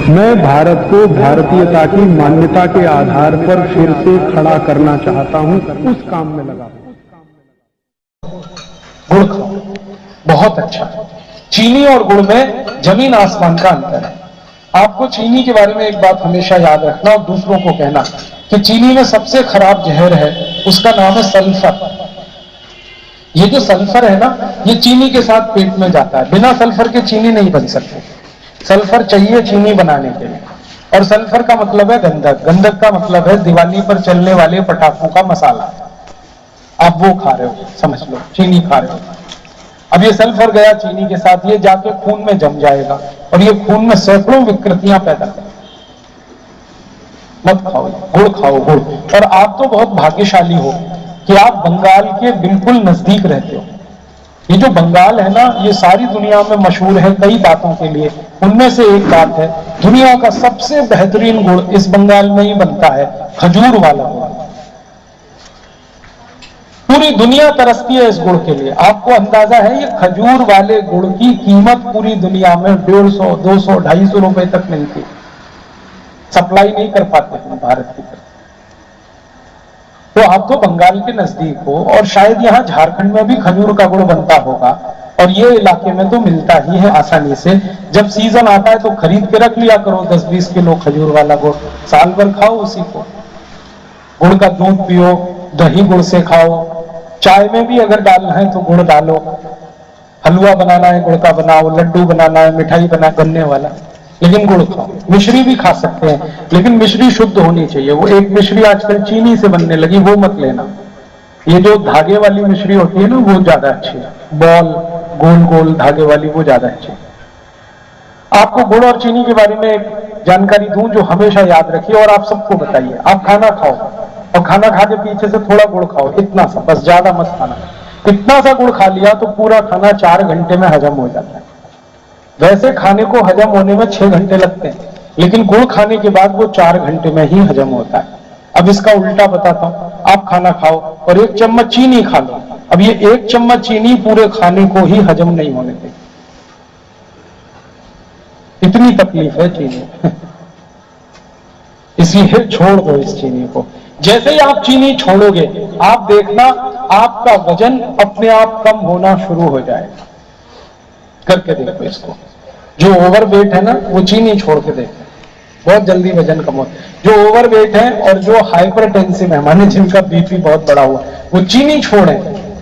मैं भारत को भारतीयता की मान्यता के आधार पर फिर से खड़ा करना चाहता हूं, उस काम में लगा हूं। गुड़ खाओ, बहुत अच्छा। चीनी और गुड़ में जमीन आसमान का अंतर है। आपको चीनी के बारे में एक बात हमेशा याद रखना और दूसरों को कहना कि चीनी में सबसे खराब जहर है, उसका नाम है सल्फर। ये जो सल्फर है ना, ये चीनी के साथ पेट में जाता है। बिना सल्फर के चीनी नहीं बन सकती। सल्फर चाहिए चीनी बनाने के लिए। और सल्फर का मतलब है गंधक। गंधक का मतलब है दिवाली पर चलने वाले पटाखों का मसाला। आप वो खा रहे हो, समझ लो, चीनी खा रहे हो। अब ये सल्फर गया चीनी के साथ, ये जाके खून में जम जाएगा और ये खून में सैकड़ों विकृतियां पैदा करेगा। मत खाओ, गुड़ खाओ, गुड़। और आप तो बहुत भाग्यशाली हो कि आप बंगाल के बिल्कुल नजदीक रहते हो। ये जो बंगाल है ना, ये सारी दुनिया में मशहूर है कई बातों के लिए। उनमें से एक बात है, दुनिया का सबसे बेहतरीन गुड़ इस बंगाल में ही बनता है, खजूर वाला गुड़। पूरी दुनिया तरसती है इस गुड़ के लिए। आपको अंदाजा है, ये खजूर वाले गुड़ की कीमत पूरी दुनिया में 150, 200, 250 रुपए तक मिलती है। सप्लाई नहीं कर पाते हैं भारत की तरफ। तो आप तो बंगाल के नजदीक हो और शायद यहां झारखंड में भी खजूर का गुड़ बनता होगा, और ये इलाके में तो मिलता ही है आसानी से। जब सीजन आता है तो खरीद के रख लिया करो 10-20 किलो खजूर वाला गुड़, साल भर खाओ उसी को। गुड़ का दूध पियो, दही गुड़ से खाओ, चाय में भी अगर डालना है तो गुड़ डालो। हलवा बनाना है गुड़ का बनाओ, लड्डू बनाना है, मिठाई बनने वाला, लेकिन गुड़ खाओ। मिश्री भी खा सकते हैं, लेकिन मिश्री शुद्ध होनी चाहिए। वो एक मिश्री आजकल चीनी से बनने लगी, वो मत लेना। ये जो धागे वाली मिश्री होती है ना, वो ज्यादा अच्छी है। बॉल गोल गोल धागे वाली, वो ज्यादा अच्छी है। आपको गुड़ और चीनी के बारे में एक जानकारी दूं जो हमेशा याद रखिए और आप सबको बताइए। आप खाना खाओ और खाना खा के पीछे से थोड़ा गुड़ खाओ, इतना सा, बस ज्यादा मत खाना। इतना सा गुड़ खा लिया तो पूरा खाना 4 घंटे में हजम हो जाता है। वैसे खाने को हजम होने में 6 घंटे लगते हैं, लेकिन गुड़ खाने के बाद वो 4 घंटे में ही हजम होता है। अब इसका उल्टा बताता हूं। आप खाना खाओ और 1 चम्मच चीनी खा लो। अब ये 1 चम्मच चीनी पूरे खाने को ही हजम नहीं होने देगी। इतनी तकलीफ है चीनी। इसलिए छोड़ दो इस चीनी को। जैसे ही आप चीनी छोड़ोगे, आप देखना आपका वजन अपने आप कम होना शुरू हो जाएगा। करके देखो इसको। जो ओवरवेट है ना, वो चीनी छोड़ के देखो, बहुत जल्दी वजन कम हो। जो ओवरवेट है और जो हाइपरटेंसिव है, माने जिनका बीपी बहुत बड़ा हुआ, वो चीनी छोड़े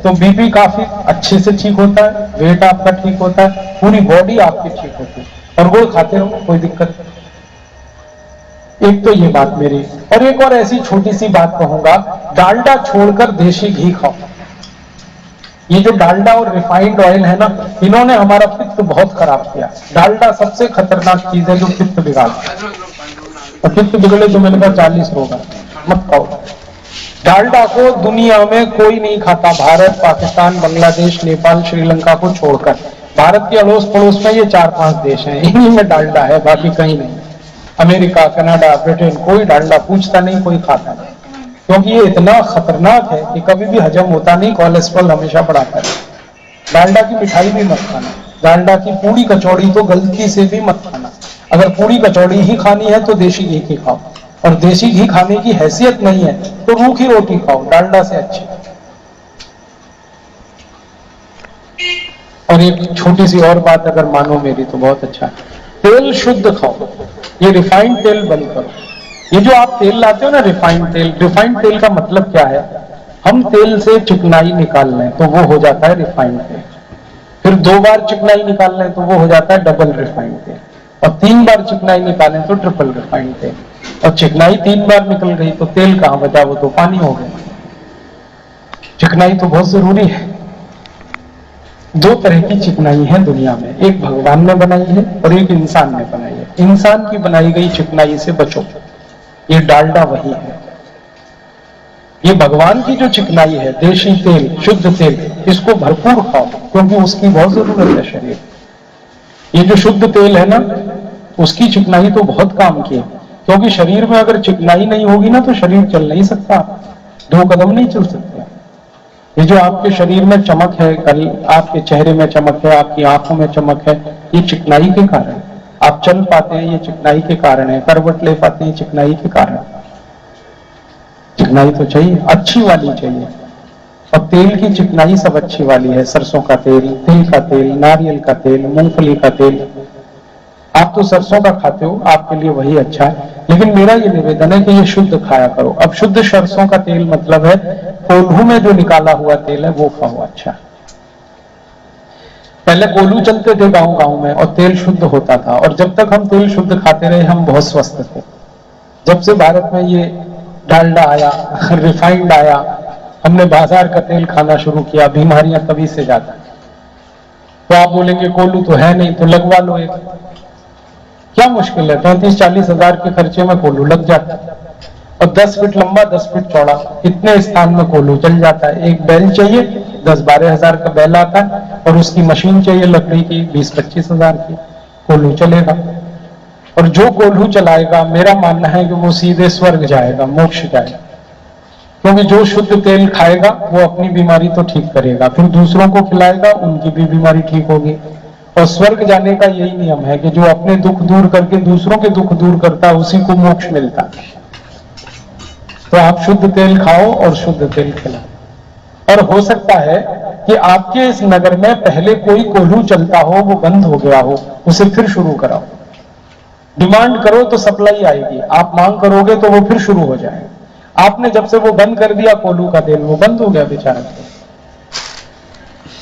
तो बीपी काफी अच्छे से ठीक होता है, वेट आपका ठीक होता है, पूरी बॉडी आपकी ठीक होती है। और गुड़ खाते रहो, कोई दिक्कत नहीं। एक तो ये बात मेरी। और एक और ऐसी छोटी सी बात कहूंगा, डालडा छोड़कर देशी घी खाओ। ये जो डालडा और रिफाइंड ऑयल है ना, इन्होंने हमारा पित्त बहुत खराब किया। डालडा सबसे खतरनाक चीज है जो पित्त बिगाड़ता है। और पित्त बिगड़े तो मैंने कहा 40 होगा, मत खाओ। डालडा को दुनिया में कोई नहीं खाता, भारत, पाकिस्तान, बांग्लादेश, नेपाल, श्रीलंका को छोड़कर। भारत के अड़ोस पड़ोस में ये 4-5 देश हैं, इन्हीं में डालडा है, बाकी कहीं नहीं। अमेरिका, कनाडा, ब्रिटेन, कोई डालडा पूछता नहीं, कोई खाता नहीं, क्योंकि ये इतना खतरनाक है कि कभी भी हजम होता नहीं, कोलेस्ट्रॉल हमेशा बढ़ाता है। डालडा की मिठाई भी मत खाना, डालडा की पूरी कचौड़ी तो गलती से भी मत खाना। अगर पूरी कचौड़ी ही खानी है तो देशी घी की खाओ, और देशी घी खाने की हैसियत नहीं है तो रूखी रोटी खाओ, डालडा से अच्छी। और एक छोटी सी और बात अगर मानो मेरी तो बहुत अच्छा है, तेल शुद्ध खाओ। ये रिफाइंड तेल बंद करो। ये जो आप तेल लाते हो ना, रिफाइंड तेल का मतलब क्या है? हम तेल से चिकनाई निकाल लें तो वो हो जाता है रिफाइंड तेल, फिर 2 बार चिकनाई निकाल लें तो वो हो जाता है डबल रिफाइंड तेल, और 3 बार चिकनाई निकालें तो ट्रिपल रिफाइंड तेल। और चिकनाई 3 बार निकल गई तो तेल कहां बचा, वो तो पानी हो गया। चिकनाई तो बहुत जरूरी है। 2 तरह की चिकनाई है दुनिया में, एक भगवान ने बनाई है और एक इंसान ने बनाई है। इंसान की बनाई गई चिकनाई से बचो, ये डालडा वही है। ये भगवान की जो चिकनाई है, देशी तेल, शुद्ध तेल, इसको भरपूर खाओ, क्योंकि उसकी बहुत जरूरत है शरीर। ये जो शुद्ध तेल है ना, उसकी चिकनाई तो बहुत काम की है, क्योंकि शरीर में अगर चिकनाई नहीं होगी ना तो शरीर चल नहीं सकता, 2 कदम नहीं चल सकते। ये जो आपके शरीर में चमक है, कल आपके चेहरे में चमक है, आपकी आंखों में चमक है, ये चिकनाई के कारण। आप चल पाते हैं ये चिकनाई के कारण है, करवट ले पाते हैं चिकनाई के कारण। चिकनाई तो चाहिए, अच्छी वाली चाहिए। और तेल की चिकनाई सब अच्छी वाली है, सरसों का तेल, तिल का तेल, नारियल का तेल, मूंगफली का तेल। आप तो सरसों का खाते हो, आपके लिए वही अच्छा है, लेकिन मेरा ये निवेदन है कि ये शुद्ध खाया करो। अब शुद्ध सरसों का तेल मतलब है कोल्हू में जो निकाला हुआ तेल है वो खाओ, अच्छा। पहले कोल्हू चलते थे गांव गांव में और तेल शुद्ध होता था, और जब तक हम तेल शुद्ध खाते रहे हम बहुत स्वस्थ थे। जब से भारत में ये डालडा आया, रिफाइंड आया, हमने बाजार का तेल खाना शुरू किया, बीमारियां तभी से ज्यादा। तो आप बोलेंगे कोल्हू तो है नहीं, तो लगवा लो एक, क्या मुश्किल है? 35-40 हजार के खर्चे में कोल्हू लग जाता है, और 10 फीट लंबा 10 फीट चौड़ा, इतने स्थान में कोल्हू चल जाता है। एक बैल चाहिए, 10-12 हजार का बैल आता है, और उसकी मशीन चाहिए लकड़ी की 20-25 हजार की, कोल्हू चलेगा। और जो कोल्हू चलाएगा, मेरा मानना है कि वो सीधे स्वर्ग जाएगा, मोक्ष जाएगा, क्योंकि जो शुद्ध तेल खाएगा वो अपनी बीमारी तो ठीक करेगा, फिर दूसरों को खिलाएगा, उनकी भी बीमारी ठीक होगी। और स्वर्ग जाने का यही नियम है कि जो अपने दुख दूर करके दूसरों के दुख दूर करता है उसी को मोक्ष मिलता है। तो आप शुद्ध तेल खाओ और शुद्ध तेल खिलाओ। और हो सकता है कि आपके इस नगर में पहले कोई कोल्हू चलता हो, वो बंद हो गया हो, उसे फिर शुरू कराओ। डिमांड करो तो सप्लाई आएगी, आप मांग करोगे तो वो फिर शुरू हो जाएगा। आपने जब से वो बंद कर दिया कोल्हू का तेल, वो बंद हो गया बेचारा।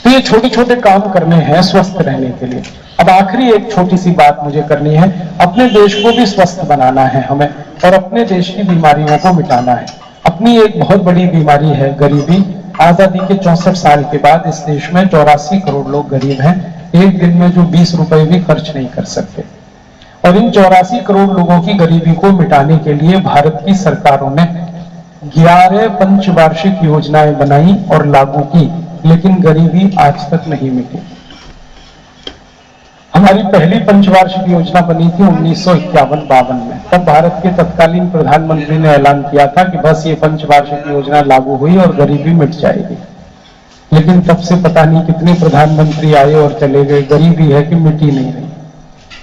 तो ये छोटे छोटे काम करने हैं स्वस्थ रहने के लिए। अब आखिरी एक छोटी सी बात मुझे करनी है, अपने देश को भी स्वस्थ बनाना है हमें, और अपने देश की बीमारियों को मिटाना है। अपनी एक बहुत बड़ी बीमारी है गरीबी। आजादी के 64 साल के बाद इस देश में 84 करोड़ लोग गरीब हैं, एक दिन में जो 20 रुपए भी खर्च नहीं कर सकते। और इन 84 करोड़ लोगों की गरीबी को मिटाने के लिए भारत की सरकारों ने 11 पंचवार्षिक योजनाएं बनाई और लागू की, लेकिन गरीबी आज तक नहीं मिटी। हमारी पहली पंचवार्षिक योजना बनी थी 1951-52 में। तब भारत के तत्कालीन प्रधानमंत्री ने ऐलान किया था कि बस ये पंचवार्षिक योजना लागू हुई और गरीबी मिट जाएगी। लेकिन तब से पता नहीं कितने प्रधानमंत्री आए और चले गए, गरीबी है कि मिटी नहीं रही,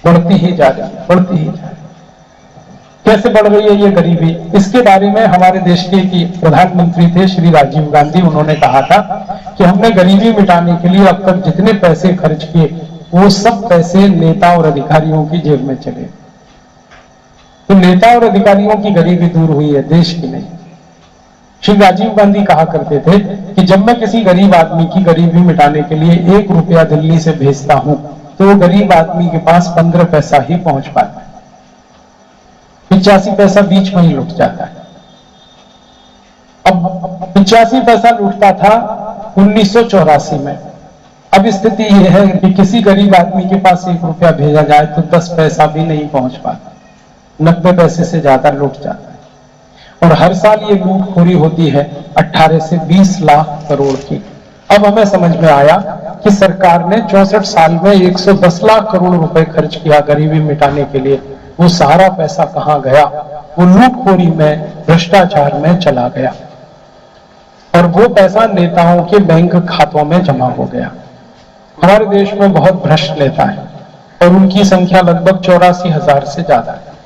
बढ़ती ही जा रही है, बढ़ती ही जा रही है। कैसे बढ़ रही है ये गरीबी? इसके बारे में हमारे देश के प्रधानमंत्री थे श्री राजीव गांधी, उन्होंने कहा था कि हमने गरीबी मिटाने के लिए अब तक जितने पैसे खर्च किए वो सब पैसे नेता और अधिकारियों की जेब में चले। तो नेता और अधिकारियों की गरीबी दूर हुई है, देश की नहीं। श्री राजीव गांधी कहा करते थे कि जब मैं किसी गरीब आदमी की गरीबी मिटाने के लिए 1 रुपया दिल्ली से भेजता हूं तो वो गरीब आदमी के पास 15 पैसा ही पहुंच पाता है, 85 पैसा बीच में ही लुट जाता है। अब 85 पैसा लुटता था 1984 में। अब स्थिति यह है कि किसी गरीब आदमी के पास 1 रुपया भेजा जाए तो 10 पैसा भी नहीं पहुंच पाता, 90 पैसे से ज्यादा लुट जाता है। और हर साल ये लूटखोरी होती है 18 से 20 लाख करोड़ की। अब हमें समझ में आया कि सरकार ने 64 साल में 110 लाख करोड़ रुपए खर्च किया गरीबी मिटाने के लिए। वो सारा पैसा कहां गया? वो लूटखोरी में, भ्रष्टाचार में चला गया, और वो पैसा नेताओं के बैंक खातों में जमा हो गया। हमारे देश में बहुत भ्रष्ट नेता है और उनकी संख्या लगभग 84,000 से ज्यादा है।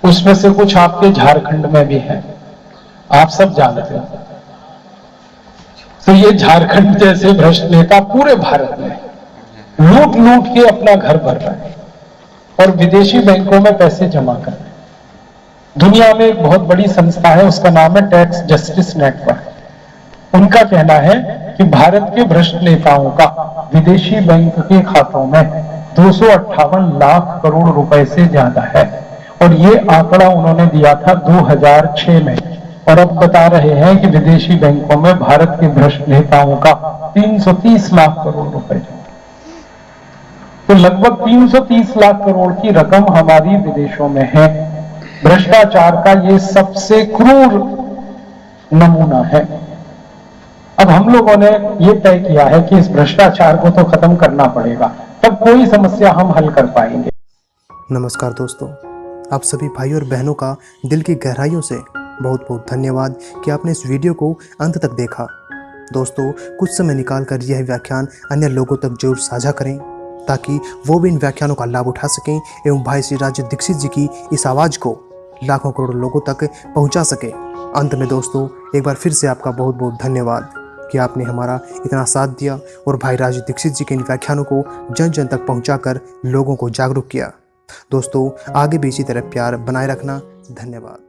उसमें से कुछ आपके झारखंड में भी है, आप सब जानते हो। तो ये झारखंड जैसे भ्रष्ट नेता पूरे भारत में लूट लूट के अपना घर भर रहे हैं और विदेशी बैंकों में पैसे जमा कर रहे हैं। दुनिया में एक बहुत बड़ी संस्था है, उसका नाम है टैक्स जस्टिस नेटवर्क। उनका कहना है कि भारत के भ्रष्ट नेताओं का विदेशी बैंक के खातों में 258 लाख करोड़ रुपए से ज्यादा है, और ये आंकड़ा उन्होंने दिया था 2006 में, और अब बता रहे हैं कि विदेशी बैंकों में भारत के भ्रष्ट नेताओं का 330 लाख करोड़ रुपए। तो लगभग 330 लाख करोड़ की रकम हमारी विदेशों में है। भ्रष्टाचार का ये सबसे क्रूर नमूना है। अब हम लोगों ने ये तय किया है कि इस भ्रष्टाचार को तो खत्म करना पड़ेगा, तब कोई समस्या हम हल कर पाएंगे। नमस्कार दोस्तों, आप सभी भाई और बहनों का दिल की गहराइयों से बहुत बहुत धन्यवाद कि आपने इस वीडियो को अंत तक देखा। दोस्तों, कुछ समय निकाल कर यह व्याख्यान अन्य लोगों तक जरूर साझा करें। ताकि वो भी इन व्याख्यानों का लाभ उठा सकें एवं भाई श्री राज दीक्षित जी की इस आवाज़ को लाखों करोड़ों लोगों तक पहुंचा सके। अंत में दोस्तों एक बार फिर से आपका बहुत बहुत धन्यवाद कि आपने हमारा इतना साथ दिया और भाई राज दीक्षित जी के इन व्याख्यानों को जन जन तक पहुंचाकर लोगों को जागरूक किया। दोस्तों आगे भी इसी तरह प्यार बनाए रखना। धन्यवाद।